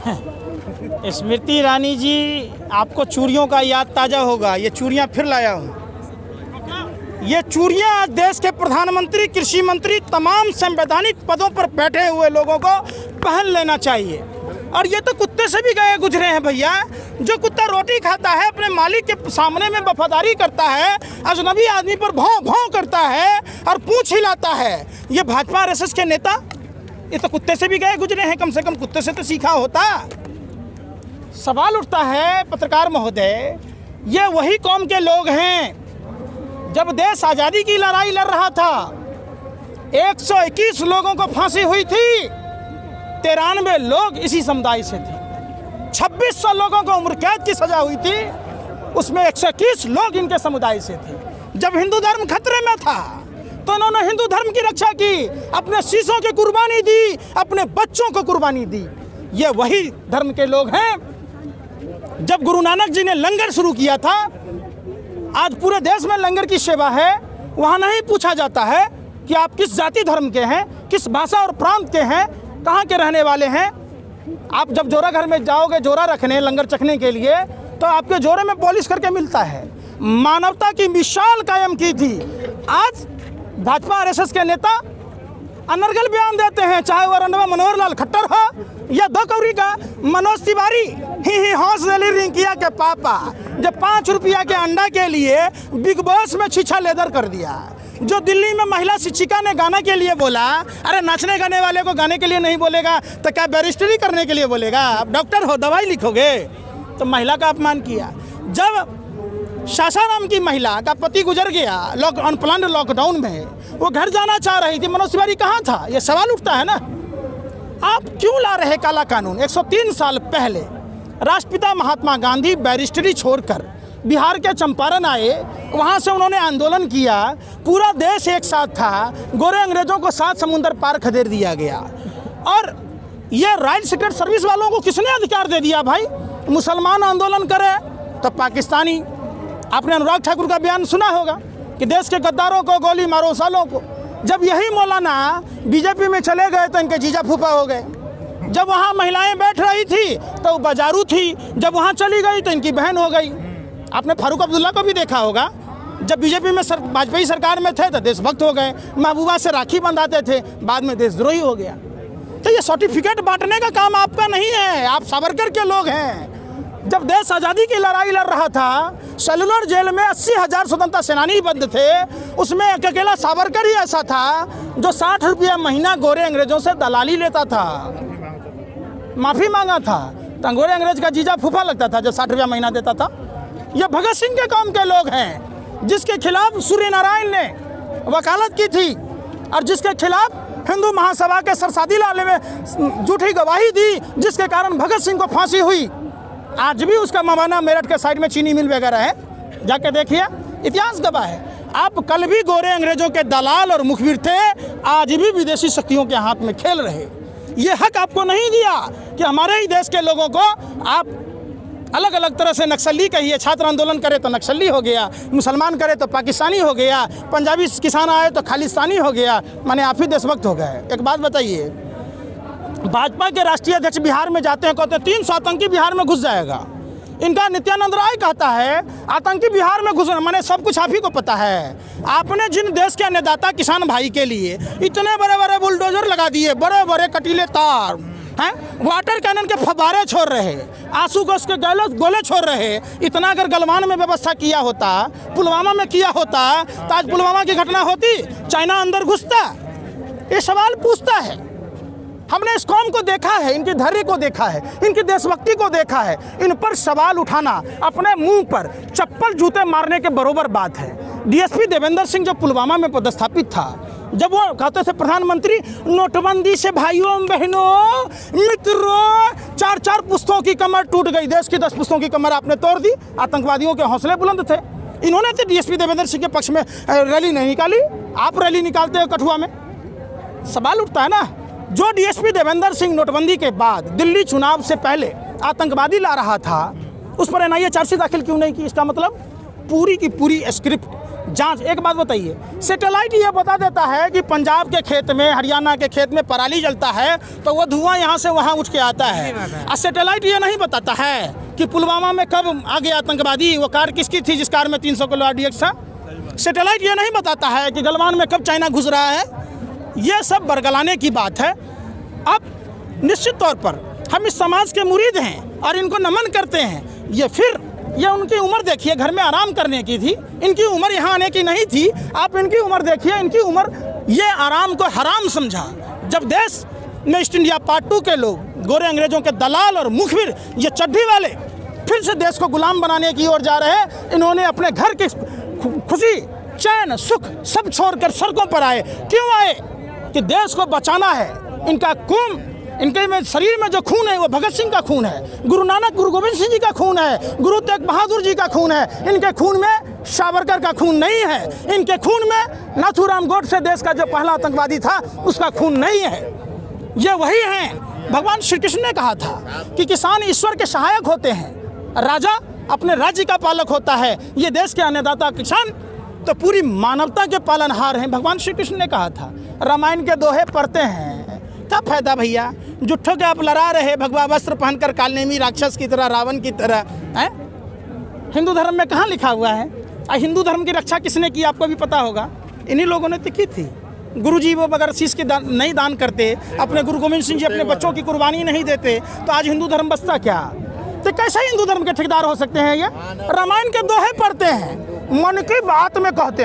स्मृति ईरानी जी, आपको चूड़ियों का याद ताज़ा होगा। ये चूड़ियाँ फिर लाया हूँ। ये चूड़ियाँ आज देश के प्रधानमंत्री, कृषि मंत्री, तमाम संवैधानिक पदों पर बैठे हुए लोगों को पहन लेना चाहिए। और ये तो कुत्ते से भी गए गुजरे हैं भैया। जो कुत्ता रोटी खाता है, अपने मालिक के सामने में वफादारी करता है, अजनबी आदमी पर भौं भौं करता है और पूंछ हिलाता है, ये भाजपा आरएसएस के नेता, ये तो कुत्ते से भी गए गुजरे हैं। कम से कम कुत्ते से तो सीखा होता। सवाल उठता है पत्रकार महोदय, ये वही कौम के लोग हैं जब देश आज़ादी की लड़ाई लड़ रहा था 121 लोगों को फांसी हुई थी, 93 लोग इसी समुदाय से थे। 2600 लोगों को उम्र कैद की सजा हुई थी, उसमें 121 लोग इनके समुदाय से थे। जब हिंदू धर्म खतरे में था तो इन्होंने हिंदू धर्म की रक्षा की, अपने शीशों की कुर्बानी दी, अपने बच्चों को कुर्बानी दी। ये वही धर्म के लोग हैं। जब गुरु नानक जी ने लंगर शुरू किया था, आज पूरे देश में लंगर की सेवा है। वहाँ नहीं पूछा जाता है कि आप किस जाति धर्म के हैं, किस भाषा और प्रांत के हैं, कहाँ के रहने वाले हैं। आप जब जोरा घर में जाओगे जोरा रखने, लंगर चखने के लिए, तो आपके जोरे में पॉलिश करके मिलता है। मानवता की मिसाल कायम की थी। आज भाजपा आरएसएस के नेता अनर्गल बयान देते हैं, चाहे वह रंडवा मनोहर लाल खट्टर हो या दो कौरी का मनोज तिवारी, ही हौस दिली रिंकिया के पापा, जब 5 रुपया के अंडा के लिए बिग बॉस में छीछा लेदर कर दिया। जो दिल्ली में महिला शिक्षिका ने गाना के लिए बोला, अरे नाचने गाने वाले को गाने के लिए नहीं बोलेगा तो क्या बैरिस्टरी करने के लिए बोलेगा? आप डॉक्टर हो, दवाई लिखोगे? तो महिला का अपमान किया। जब सासाराम की महिला का पति गुजर गया अनप्लान्ड लॉकडाउन में, वो घर जाना चाह रही थी, मनोज तिवारी कहाँ था? ये सवाल उठता है ना। आप क्यों ला रहे काला कानून? 103 साल पहले राष्ट्रपिता महात्मा गांधी बैरिस्टरी छोड़कर बिहार के चंपारण आए, वहाँ से उन्होंने आंदोलन किया, पूरा देश एक साथ था, गोरे अंग्रेजों को 7 समुंदर पार खदेड़ दिया गया। और ये राइट सीक्रेट सर्विस वालों को किसने अधिकार दे दिया भाई? मुसलमान आंदोलन करे तो पाकिस्तानी। आपने अनुराग ठाकुर का बयान सुना होगा कि देश के गद्दारों को गोली मारो, सालों को। जब यही मौलाना बीजेपी में चले गए तो इनके जीजा फूफा हो गए। जब वहाँ महिलाएं बैठ रही थी तो बाजारू थी, जब वहाँ चली गई तो इनकी बहन हो गई। आपने फारूक अब्दुल्ला को भी देखा होगा, जब बीजेपी में वाजपेयी सरकार में थे तो देशभक्त हो गए, महबूबा से राखी बंधाते थे, बाद में देशद्रोही हो गया। तो ये सर्टिफिकेट बांटने का काम आपका नहीं है, आप सावरकर के लोग हैं। जब देश आज़ादी की लड़ाई लड़ रहा था, सेलुलर जेल में 80,000 स्वतंत्रता सेनानी बंद थे, उसमें एक अकेला सावरकर ही ऐसा था जो 60 रुपया महीना गोरे अंग्रेजों से दलाली लेता था, माफ़ी मांगा था। तो गोरे अंग्रेज का जीजा फूफा लगता था जो 60 रुपया महीना देता था। ये भगत सिंह के काम के लोग हैं, जिसके खिलाफ सूर्य नारायण ने वकालत की थी और जिसके खिलाफ हिंदू महासभा के सरसादी लाले में झूठी गवाही दी, जिसके कारण भगत सिंह को फांसी हुई। आज भी उसका मवाना मेरठ के साइड में चीनी मिल वगैरह है, जाके देखिए, इतिहास गवाह है। आप कल भी गोरे अंग्रेजों के दलाल और मुखबिर थे, आज भी विदेशी शक्तियों के हाथ में खेल रहे। ये हक आपको नहीं दिया कि हमारे ही देश के लोगों को आप अलग अलग तरह से नक्सली कहिए। छात्र आंदोलन करे तो नक्सली हो गया, मुसलमान करे तो पाकिस्तानी हो गया, पंजाबी किसान आए तो खालिस्तानी हो गया, माने आप ही देशभक्त हो गए। एक बात बताइए, भाजपा के राष्ट्रीय अध्यक्ष बिहार में जाते हैं, कहते हैं 300 आतंकी बिहार में घुस जाएगा। इनका नित्यानंद राय कहता है आतंकी बिहार में घुस, माने सब कुछ आप ही को पता है। आपने जिन देश के अन्नदाता किसान भाई के लिए इतने बड़े बड़े बुलडोजर लगा दिए, बड़े बड़े कटीले तार हैं, वाटर कैनन के फव्वारे छोड़ रहे, आंसू गैस के गोले छोड़ रहे, इतना अगर गलवान में व्यवस्था किया होता, पुलवामा में किया होता, तो आज पुलवामा की घटना होती, चाइना अंदर घुसता। ये सवाल पूछता है। हमने इस कौम को देखा है, इनकी धैर्य को देखा है, इनकी देशभक्ति को देखा है। इन पर सवाल उठाना अपने मुंह पर चप्पल जूते मारने के बरोबर बात है। डीएसपी देवेंद्र सिंह जो पुलवामा में पदस्थापित था, जब वो कहते थे प्रधानमंत्री नोटबंदी से भाइयों बहनों मित्रों 4-4 पुस्तों की कमर टूट गई, देश की 10 पुस्तों की कमर आपने तोड़ दी। आतंकवादियों के हौसले बुलंद थे। इन्होंने तो डीएसपी देवेंद्र सिंह के पक्ष में रैली नहीं निकाली, आप रैली निकालते हो कठुआ में। सवाल उठता है ना, जो डीएसपी देवेंद्र सिंह नोटबंदी के बाद दिल्ली चुनाव से पहले आतंकवादी ला रहा था, उस पर एनआईए चार्जशीट दाखिल क्यों नहीं की? इसका मतलब पूरी की पूरी स्क्रिप्ट जांच। एक बात बताइए, सैटेलाइट ये बता देता है कि पंजाब के खेत में, हरियाणा के खेत में पराली जलता है तो वो धुआं यहाँ से वहाँ उठ के आता है। और सैटेलाइट ये नहीं बताता है कि पुलवामा में कब आ गया आतंकवादी, वो कार किसकी थी जिस कार में 300 किलो RDX था। सैटेलाइट ये नहीं बताता है कि गलवान में कब चाइना घुस रहा है। ये सब बरगलाने की बात है। अब निश्चित तौर पर हम इस समाज के मुरीद हैं और इनको नमन करते हैं। ये उनकी उम्र देखिए, घर में आराम करने की थी, इनकी उम्र यहाँ आने की नहीं थी। आप इनकी उम्र देखिए, इनकी उम्र ये आराम को हराम समझा। जब देश में ईस्ट इंडिया पार्ट 2 के लोग, गोरे अंग्रेजों के दलाल और मुखबिर, ये चड्ढी वाले फिर से देश को गुलाम बनाने की ओर जा रहे हैं। इन्होंने अपने घर की खुशी, चैन, सुख सब छोड़कर सड़कों पर आए। क्यों आए? कि देश को बचाना है। इनका खून, इनके में शरीर में जो खून है वो भगत सिंह का खून है, गुरु नानक, गुरु गोविंद सिंह जी का खून है, गुरु तेग बहादुर जी का खून है। इनके खून में सावरकर का खून नहीं है। इनके खून में नाथूराम गोडसे, देश का जो पहला आतंकवादी था, उसका खून नहीं है। ये वही हैं। भगवान श्री कृष्ण ने कहा था कि किसान ईश्वर के सहायक होते हैं, राजा अपने राज्य का पालक होता है। ये देश के अन्नदाता किसान तो पूरी मानवता के पालनहार हैं। भगवान श्री कृष्ण ने कहा था। रामायण के दोहे पढ़ते हैं, क्या फायदा भैया, जुट्ठों के आप लड़ा रहे भगवा वस्त्र पहनकर कालनेमी राक्षस की तरह, रावण की तरह है। हिंदू धर्म में कहाँ लिखा हुआ है? हिंदू धर्म की रक्षा किसने की आपको भी पता होगा, इन्हीं लोगों ने तो की थी। गुरुजी वो अगर शीश की नहीं दान करते, अपने गुरु गोविंद सिंह जी अपने बच्चों की कुर्बानी नहीं देते, तो आज हिंदू धर्म बचता क्या? तो कैसे हिंदू धर्म के ठेकेदार हो सकते हैं? ये रामायण के दोहे पढ़ते हैं, मन की बात में कहते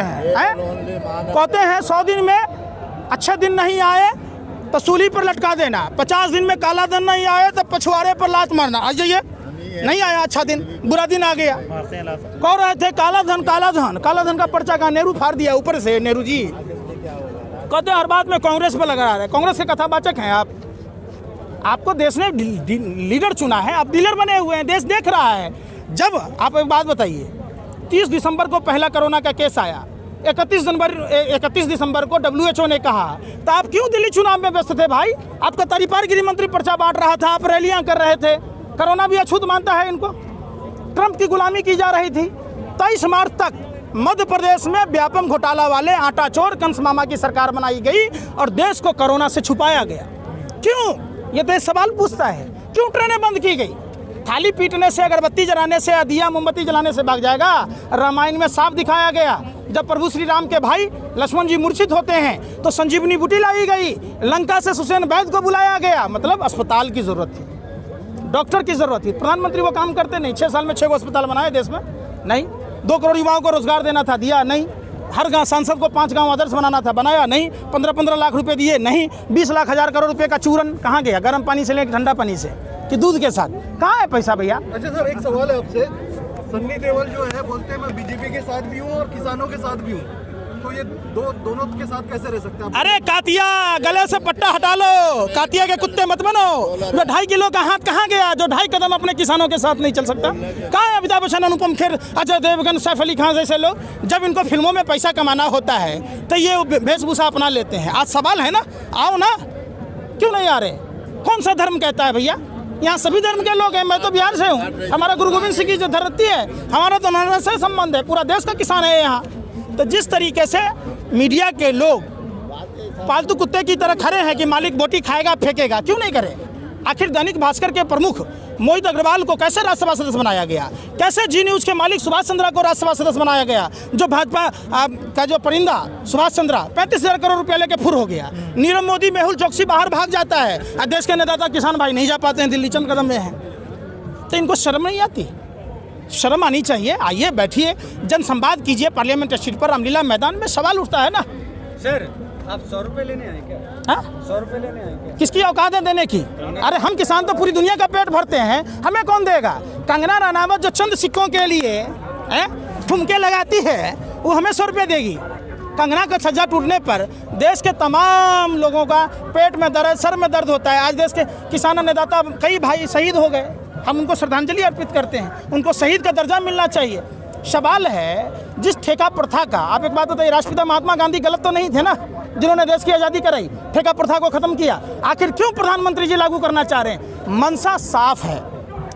हैं 100 दिन में अच्छे दिन नहीं आए तो सूली पर लटका देना, 50 दिन में काला धन नहीं आए तो पछुआरे पर लात मारना। आ जाइए, नहीं आया अच्छा दिन, बुरा दिन आ गया। कह रहे थे काला धन, काला धन, काला धन का पर्चा का नेहरू फाड़ दिया ऊपर से। नेहरू जी कहते हर बात में कांग्रेस पर लगा रहे हैं। कांग्रेस के कथावाचक हैं आप। आपको देश ने लीडर चुना है, आप डीलर बने हुए हैं, देश देख रहा है। जब आप एक बात बताइए, 30 दिसंबर को पहला कोरोना का केस आया, 31 दिसंबर को WHO ने कहा, तो आप क्यों दिल्ली चुनाव में व्यस्त थे भाई? आपका तरीपार गृह मंत्री पर्चा बांट रहा था, आप रैलियां कर रहे थे। कोरोना भी अछूत मानता है इनको। ट्रंप की गुलामी की जा रही थी। 23 मार्च तक मध्य प्रदेश में व्यापक घोटाला वाले आटा चोर कंस मामा की सरकार बनाई गई और देश को कोरोना से छुपाया गया। क्यों? ये देश सवाल पूछता है। क्यों ट्रेनें बंद की गई? थाली पीटने से, अगरबत्ती जलाने से, दिया मोमबत्ती जलाने से भाग जाएगा? रामायण में साफ दिखाया गया, जब प्रभु श्री राम के भाई लक्ष्मण जी मूर्छित होते हैं तो संजीवनी बूटी लाई गई, लंका से सुसेन वैद्य को बुलाया गया। मतलब अस्पताल की जरूरत थी, डॉक्टर की जरूरत थी। प्रधानमंत्री वो काम करते नहीं। 6 साल में 6 अस्पताल बनाए देश में? नहीं। 2 करोड़ युवाओं को रोजगार देना था, दिया नहीं। हर गांव सांसद को 5 गांव आदर्श बनाना था, बनाया नहीं। 15-15 लाख रुपए दिए, नहीं। 20 लाख 1000 करोड़ रुपए का चूरन कहाँ गया? गर्म पानी से लेकर ठंडा पानी से कि दूध के साथ? कहाँ है पैसा भैया? अच्छा सर, एक सवाल है आपसे। सन्नी देओल जो है बोलते हैं मैं बीजेपी के साथ भी हूँ और किसानों के साथ भी हूँ, तो ये दोनों के साथ कैसे रह सकते हैं? अरे कातिया, गले से पट्टा हटा लो, कातिया के कुत्ते मत बनो। जो 2.5 किलो का हाथ कहाँ गया? जो 2.5 कदम अपने किसानों के साथ नहीं चल सकता? कहाँ है अमिताभ बच्चन, अनुपम खेर, अजय देवगन, सैफ अली खान जैसे लोग? जब इनको फिल्मों में पैसा कमाना होता है तो ये वेशभूषा अपना लेते हैं। आज सवाल है ना, आओ ना, क्यों नहीं आ रहे? कौन सा धर्म कहता है भैया? यहाँ सभी धर्म के लोग हैं। मैं तो बिहार से हूँ, हमारा गुरु गोविंद सिंह की जो धरती है, हमारा तो नाना से संबंध है, पूरा देश का किसान है यहाँ। तो जिस तरीके से मीडिया के लोग पालतू कुत्ते की तरह खड़े हैं कि मालिक बोटी खाएगा फेंकेगा, क्यों नहीं करे? आखिर दैनिक भास्कर के प्रमुख मोहित अग्रवाल को कैसे राज्यसभा सदस्य बनाया गया? कैसे जी न्यूज़ के मालिक सुभाष चंद्रा को राज्यसभा सदस्य बनाया गया? जो भाजपा का जो परिंदा सुभाष चंद्रा 35,000 करोड़ रुपया लेके फुर हो गया। नीरव मोदी, मेहुल चौकसी बाहर भाग जाता है और देश के नेता किसान भाई नहीं जा पाते हैं, दिल्ली चंद कदम में हैं। तो इनको शर्म नहीं आती? शर्म आनी चाहिए। आइए बैठिए, जन संवाद कीजिए पार्लियामेंट स्ट्रीट पर, रामलीला मैदान में। सवाल उठता है ना सर, आप 100 रुपये लेने आए क्या? हाँ, 100 रुपये लेने आए क्या? किसकी औकात है देने की? अरे हम किसान तो पूरी दुनिया का पेट भरते हैं, हमें कौन देगा? कंगना रनावत जो चंद सिक्कों के लिए ठुमके लगाती है, वो हमें 100 रुपये देगी। कंगना का छज्जा टूटने पर देश के तमाम लोगों का पेट में दर्द, सर में दर्द होता है। आज देश के किसान अन्नदाता कई भाई शहीद हो गए, हम उनको श्रद्धांजलि अर्पित करते हैं, उनको शहीद का दर्जा मिलना चाहिए। सवाल है जिस ठेका प्रथा का, आप एक बात बताइए, राष्ट्रपिता महात्मा गांधी गलत तो नहीं थे ना, जिन्होंने देश की आज़ादी कराई, ठेका प्रथा को खत्म किया? आखिर क्यों प्रधानमंत्री जी लागू करना चाह रहे हैं? मंशा साफ है,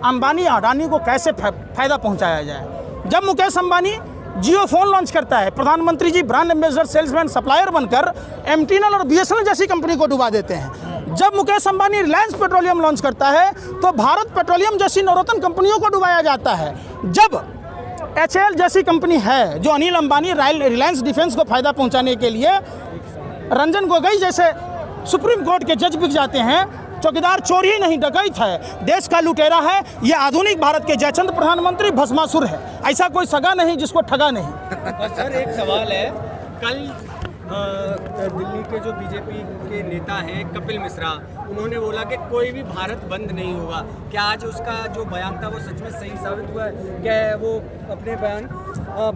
अंबानी अडानी को कैसे फायदा पहुंचाया जाए। जब मुकेश अंबानी जियो फोन लॉन्च करता है, प्रधानमंत्री जी ब्रांड एम्बेसडर, सेल्समैन, सप्लायर बनकर एमटीएनएल और बीएसएनएल जैसी कंपनी को डुबा देते हैं। जब मुकेश अंबानी रिलायंस पेट्रोलियम लॉन्च करता है तो भारत पेट्रोलियम जैसी नवरत्न कंपनियों को डुबाया जाता है। जब एचएएल जैसी कंपनी है जो अनिल अंबानी रिलायंस डिफेंस को फायदा पहुंचाने के लिए रंजन गोगोई जैसे सुप्रीम कोर्ट के जज बिक जाते हैं, चौकीदार चोर ही नहीं डकैत है, देश का लुटेरा है, ये आधुनिक भारत के जयचंद प्रधानमंत्री भस्मासुर है। ऐसा कोई सगा नहीं जिसको ठगा नहीं। और सर एक सवाल है, कल दिल्ली के जो बीजेपी के नेता हैं कपिल मिश्रा, उन्होंने बोला कि कोई भी भारत बंद नहीं होगा। क्या आज उसका जो बयान था वो सच में सही साबित हुआ है? क्या वो अपने बयान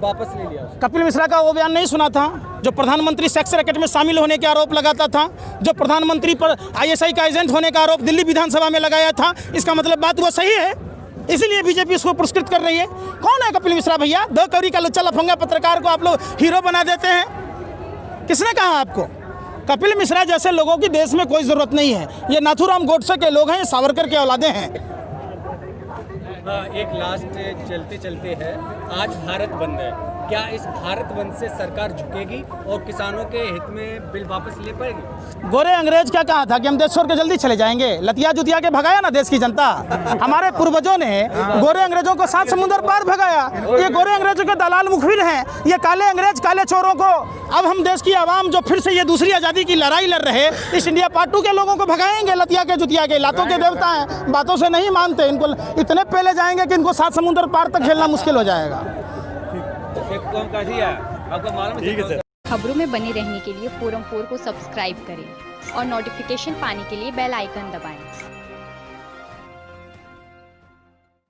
वापस ले लिया? कपिल मिश्रा का वो बयान नहीं सुना था जो प्रधानमंत्री सेक्स रैकेट में शामिल होने के आरोप लगाता था, जो प्रधानमंत्री पर आईएसआई का एजेंट होने का आरोप दिल्ली विधानसभा में लगाया था। इसका मतलब बात वो सही है, इसीलिए बीजेपी इसको पुरस्कृत कर रही है। कौन है कपिल मिश्रा भैया? 2 कौड़ी का लुच्चा लफंगा पत्रकार को आप लोग हीरो बना देते हैं। किसने कहा आपको? कपिल मिश्रा जैसे लोगों की देश में कोई ज़रूरत नहीं है। ये नाथूराम गोडसे के लोग हैं, ये सावरकर के औलादे हैं। एक लास्ट चलते चलते है, आज भारत बंद है, क्या इस भारत बंद से सरकार झुकेगी और किसानों के हित में बिल वापस ले पाएगी? गोरे अंग्रेज क्या कहा था कि हम देश छोड़ के जल्दी चले जाएंगे? लतिया जुतिया के भगाया ना देश की जनता। हमारे पूर्वजों ने गोरे अंग्रेजों को 7 समुंदर पार भगाया। ये गोरे अंग्रेजों के दलाल मुखबिर हैं, ये काले अंग्रेज, काले चोरों को अब हम देश की आवाम जो फिर से ये दूसरी आज़ादी की लड़ाई लड़ रहे इस इंडिया पार्ट 2 के लोगों को भगाएंगे। लतिया के जुतिया के लातों के देवता हैं, बातों से नहीं मानते। इनको इतने पहले जाएंगे कि इनको 7 समुंदर पार तक झेलना मुश्किल हो जाएगा। खबरों में बने रहने के लिए फोरम 4 को सब्सक्राइब करें और नोटिफिकेशन पाने के लिए बेल आइकन दबाएं।